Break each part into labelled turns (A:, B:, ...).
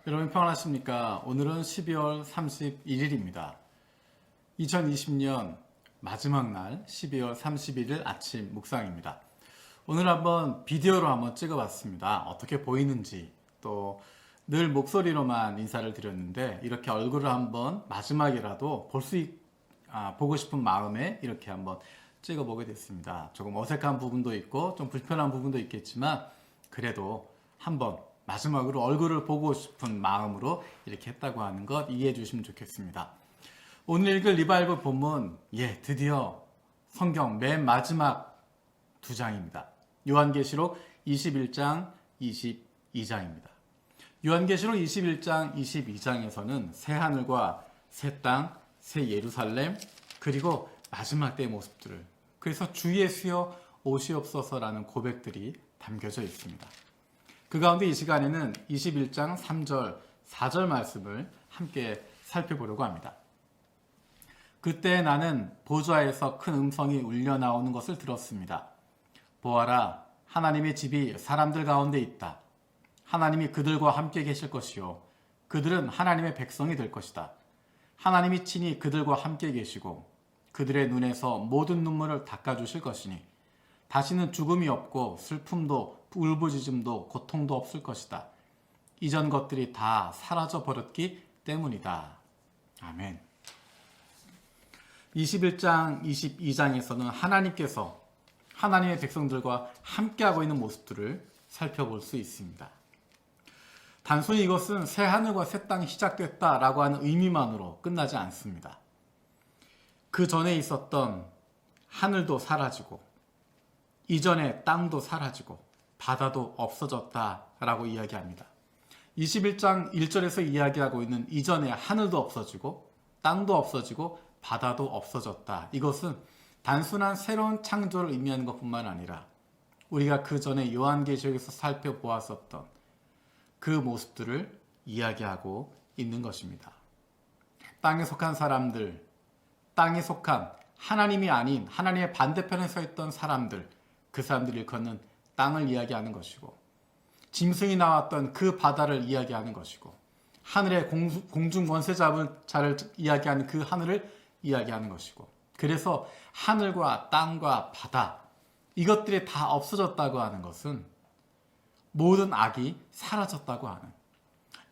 A: 여러분 평안하십니까? 오늘은 12월 31일입니다. 2020년 마지막 날 12월 31일 아침 묵상입니다. 오늘 한번 비디오로 한번 찍어봤습니다. 어떻게 보이는지 또 늘 목소리로만 인사를 드렸는데 이렇게 얼굴을 한번 마지막이라도 보고 싶은 마음에 이렇게 한번 찍어보게 됐습니다. 조금 어색한 부분도 있고 좀 불편한 부분도 있겠지만 그래도 한번 마지막으로 얼굴을 보고 싶은 마음으로 이렇게 했다고 하는 것 이해해 주시면 좋겠습니다. 오늘 읽을 리바이벌 본문, 드디어 성경 맨 마지막 두 장입니다. 요한계시록 21장, 22장입니다. 요한계시록 21장, 22장에서는 새 하늘과 새 땅, 새 예루살렘, 그리고 마지막 때의 모습들을, 그래서 주 예수여 오시옵소서라는 고백들이 담겨져 있습니다. 그 가운데 이 시간에는 21장 3절, 4절 말씀을 함께 살펴보려고 합니다. 그때 나는 보좌에서 큰 음성이 울려 나오는 것을 들었습니다. 보아라, 하나님의 집이 사람들 가운데 있다. 하나님이 그들과 함께 계실 것이요. 그들은 하나님의 백성이 될 것이다. 하나님이 친히 그들과 함께 계시고 그들의 눈에서 모든 눈물을 닦아주실 것이니 다시는 죽음이 없고 슬픔도 울부짖음도 고통도 없을 것이다. 이전 것들이 다 사라져 버렸기 때문이다. 아멘. 21장, 22장에서는 하나님께서 하나님의 백성들과 함께하고 있는 모습들을 살펴볼 수 있습니다. 단순히 이것은 새 하늘과 새 땅이 시작됐다라고 하는 의미만으로 끝나지 않습니다. 그 전에 있었던 하늘도 사라지고 이전에 땅도 사라지고 바다도 없어졌다라고 이야기합니다. 21장 1절에서 이야기하고 있는 이전에 하늘도 없어지고 땅도 없어지고 바다도 없어졌다. 이것은 단순한 새로운 창조를 의미하는 것뿐만 아니라 우리가 그 전에 요한계시록에서 살펴보았었던 그 모습들을 이야기하고 있는 것입니다. 땅에 속한 사람들, 땅에 속한 하나님이 아닌 하나님의 반대편에 서 있던 사람들, 그 사람들이 일컫는 땅을 이야기하는 것이고 짐승이 나왔던 그 바다를 이야기하는 것이고 하늘의 공중 권세 잡은 자를 이야기하는 그 하늘을 이야기하는 것이고 그래서 하늘과 땅과 바다 이것들이 다 없어졌다고 하는 것은 모든 악이 사라졌다고 하는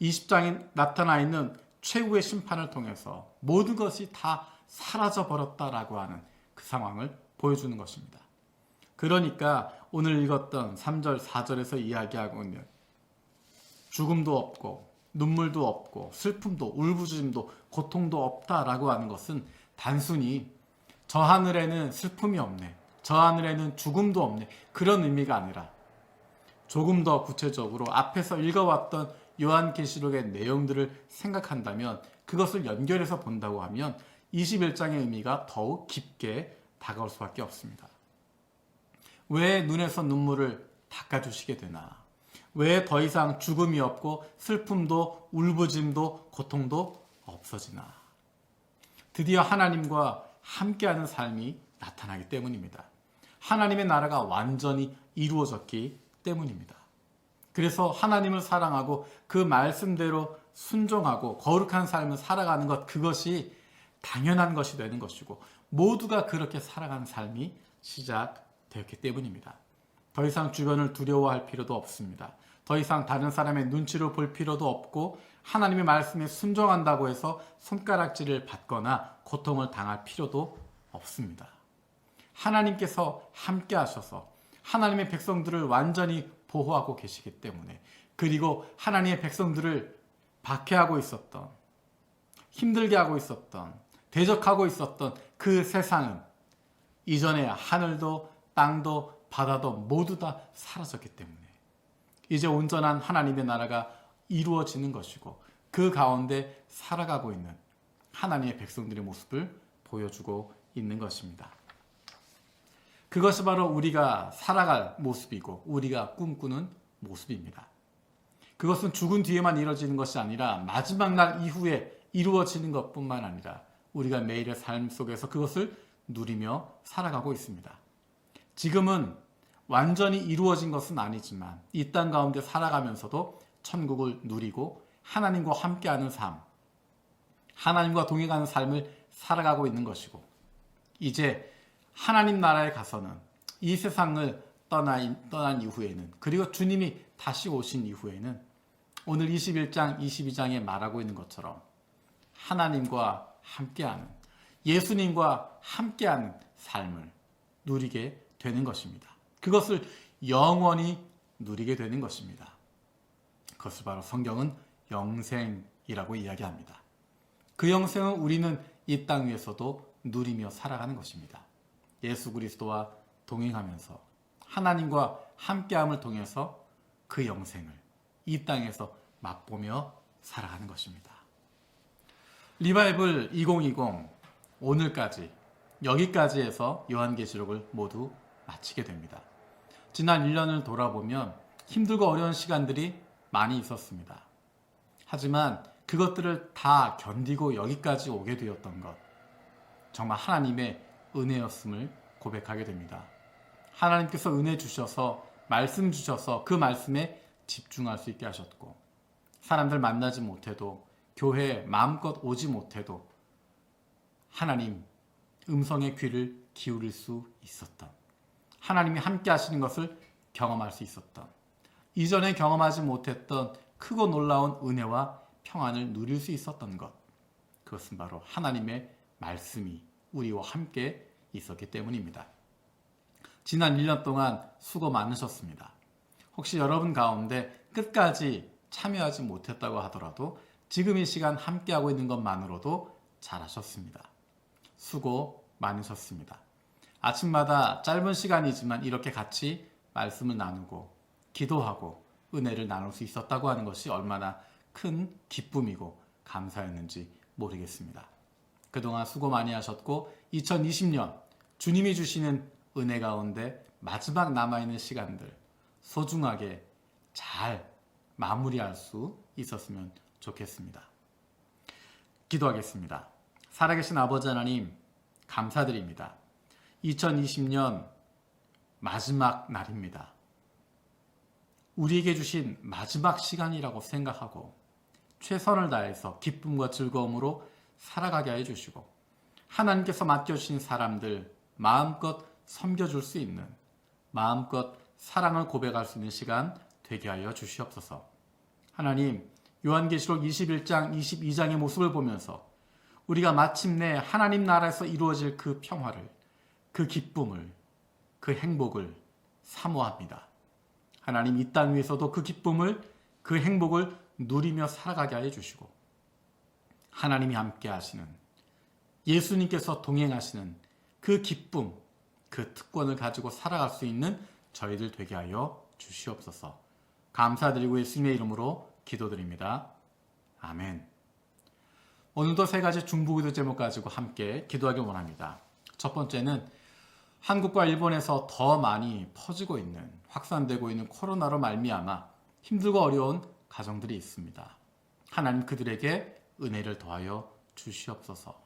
A: 20장에 나타나 있는 최후의 심판을 통해서 모든 것이 다 사라져 버렸다라고 하는 그 상황을 보여주는 것입니다. 그러니까 오늘 읽었던 3절, 4절에서 이야기하고 있는 죽음도 없고 눈물도 없고 슬픔도 울부짖음도 고통도 없다라고 하는 것은 단순히 저 하늘에는 슬픔이 없네, 저 하늘에는 죽음도 없네 그런 의미가 아니라 조금 더 구체적으로 앞에서 읽어왔던 요한계시록의 내용들을 생각한다면 그것을 연결해서 본다고 하면 21장의 의미가 더욱 깊게 다가올 수밖에 없습니다. 왜 눈에서 눈물을 닦아주시게 되나? 왜 더 이상 죽음이 없고 슬픔도 울부짖음도 고통도 없어지나? 드디어 하나님과 함께하는 삶이 나타나기 때문입니다. 하나님의 나라가 완전히 이루어졌기 때문입니다. 그래서 하나님을 사랑하고 그 말씀대로 순종하고 거룩한 삶을 살아가는 것, 그것이 당연한 것이 되는 것이고 모두가 그렇게 살아가는 삶이 시작되었기 때문입니다. 더 이상 주변을 두려워할 필요도 없습니다. 더 이상 다른 사람의 눈치를 볼 필요도 없고 하나님의 말씀에 순종한다고 해서 손가락질을 받거나 고통을 당할 필요도 없습니다. 하나님께서 함께 하셔서 하나님의 백성들을 완전히 보호하고 계시기 때문에 그리고 하나님의 백성들을 박해하고 있었던 힘들게 하고 있었던 대적하고 있었던 그 세상은 이전에 하늘도 땅도 바다도 모두 다 사라졌기 때문에 이제 온전한 하나님의 나라가 이루어지는 것이고 그 가운데 살아가고 있는 하나님의 백성들의 모습을 보여주고 있는 것입니다. 그것이 바로 우리가 살아갈 모습이고 우리가 꿈꾸는 모습입니다. 그것은 죽은 뒤에만 이루어지는 것이 아니라 마지막 날 이후에 이루어지는 것뿐만 아니라 우리가 매일의 삶 속에서 그것을 누리며 살아가고 있습니다. 지금은 완전히 이루어진 것은 아니지만 이 땅 가운데 살아가면서도 천국을 누리고 하나님과 함께하는 삶, 하나님과 동행하는 삶을 살아가고 있는 것이고, 이제 하나님 나라에 가서는 이 세상을 떠난 이후에는, 그리고 주님이 다시 오신 이후에는 오늘 21장, 22장에 말하고 있는 것처럼 하나님과 함께하는, 예수님과 함께하는 삶을 누리게 되는 것입니다. 그것을 영원히 누리게 되는 것입니다. 그것을 바로 성경은 영생이라고 이야기합니다. 그 영생은 우리는 이 땅 위에서도 누리며 살아가는 것입니다. 예수 그리스도와 동행하면서 하나님과 함께함을 통해서 그 영생을 이 땅에서 맛보며 살아가는 것입니다. 리바이블 2020 오늘까지 여기까지 해서 요한계시록을 모두 마치게 됩니다. 지난 1년을 돌아보면 힘들고 어려운 시간들이 많이 있었습니다. 하지만 그것들을 다 견디고 여기까지 오게 되었던 것, 정말 하나님의 은혜였음을 고백하게 됩니다. 하나님께서 은혜 주셔서, 말씀 주셔서 그 말씀에 집중할 수 있게 하셨고, 사람들 만나지 못해도, 교회에 마음껏 오지 못해도 하나님 음성의 귀를 기울일 수 있었던, 하나님이 함께 하시는 것을 경험할 수 있었던, 이전에 경험하지 못했던 크고 놀라운 은혜와 평안을 누릴 수 있었던 것, 그것은 바로 하나님의 말씀이 우리와 함께 있었기 때문입니다. 지난 1년 동안 수고 많으셨습니다. 혹시 여러분 가운데 끝까지 참여하지 못했다고 하더라도 지금 이 시간 함께하고 있는 것만으로도 잘하셨습니다. 수고 많으셨습니다. 아침마다 짧은 시간이지만 이렇게 같이 말씀을 나누고 기도하고 은혜를 나눌 수 있었다고 하는 것이 얼마나 큰 기쁨이고 감사였는지 모르겠습니다. 그동안 수고 많이 하셨고 2020년 주님이 주시는 은혜 가운데 마지막 남아있는 시간들 소중하게 잘 마무리할 수 있었으면 좋겠습니다. 기도하겠습니다. 살아계신 아버지 하나님, 감사드립니다. 2020년 마지막 날입니다. 우리에게 주신 마지막 시간이라고 생각하고 최선을 다해서 기쁨과 즐거움으로 살아가게 해주시고, 하나님께서 맡겨주신 사람들 마음껏 섬겨줄 수 있는, 마음껏 사랑을 고백할 수 있는 시간 되게 하여 주시옵소서. 하나님, 요한계시록 21장, 22장의 모습을 보면서 우리가 마침내 하나님 나라에서 이루어질 그 평화를, 그 기쁨을, 그 행복을 사모합니다. 하나님, 이 땅 위에서도 그 기쁨을, 그 행복을 누리며 살아가게 하여 주시고, 하나님이 함께 하시는, 예수님께서 동행하시는 그 기쁨, 그 특권을 가지고 살아갈 수 있는 저희들 되게 하여 주시옵소서. 감사드리고 예수님의 이름으로 기도드립니다. 아멘. 오늘도 세 가지 중보기도 제목 가지고 함께 기도하길 원합니다. 첫 번째는 한국과 일본에서 더 많이 퍼지고 있는, 확산되고 있는 코로나로 말미암아 힘들고 어려운 가정들이 있습니다. 하나님 그들에게 은혜를 더하여 주시옵소서.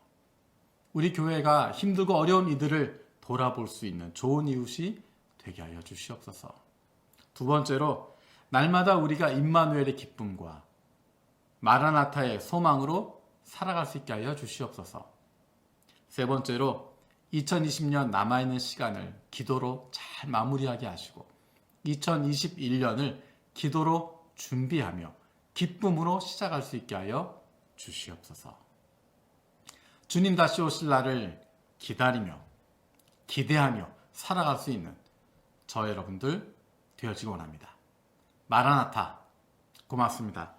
A: 우리 교회가 힘들고 어려운 이들을 돌아볼 수 있는 좋은 이웃이 되게 하여 주시옵소서. 두 번째로 날마다 우리가 임마누엘의 기쁨과 마라나타의 소망으로 살아갈 수 있게 하여 주시옵소서. 세 번째로 2020년 남아있는 시간을 기도로 잘 마무리하게 하시고 2021년을 기도로 준비하며 기쁨으로 시작할 수 있게 하여 주시옵소서. 주님 다시 오실 날을 기다리며 기대하며 살아갈 수 있는 저 여러분들 되어지기 원합니다. 마라나타, 고맙습니다.